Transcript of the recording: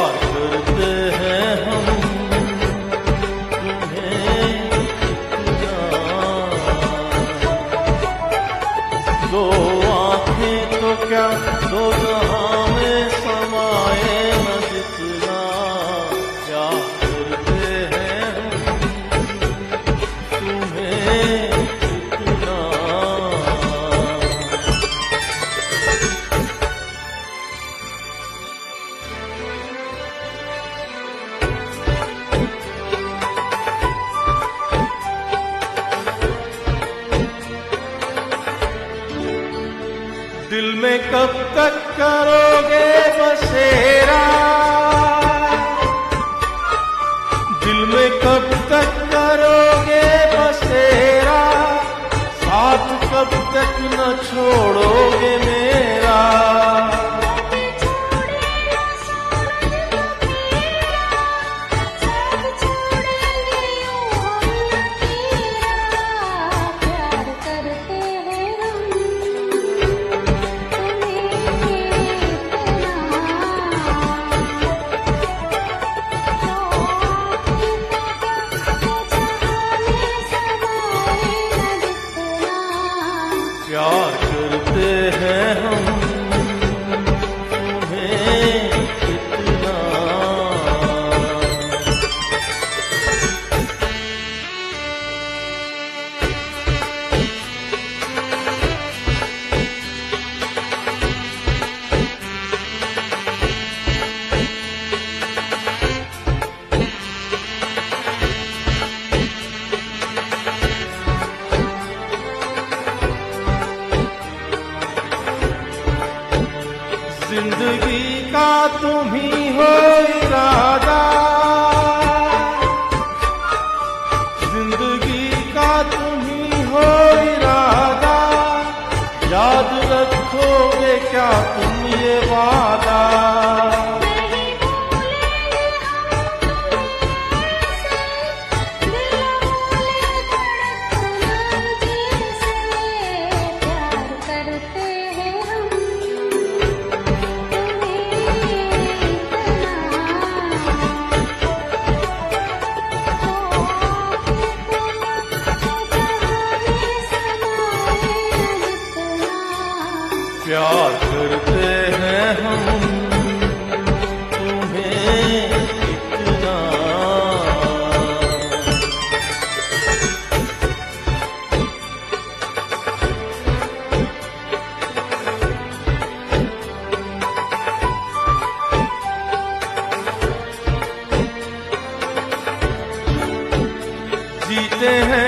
प्यार करते हैं हम तुम्हें इतना। दो आंखें तो क्या दो जहां में समाए न जितना। प्यार करते हैं हम तुम्हें इतना। दिल में कब तक करोगे बसेरा। दिल में कब तक करोगे बसेरा। साथ कब तक न छोड़ोगे मेरा। प्यार करते हैं हम तुम्हें इतना। जिंदगी का तुम ही हो इरादा। जिंदगी का तुम ही हो इरादा। याद रखोगे क्या तुम ये वादा। प्यार करते हैं हम तुम्हें इतना। जीते हैं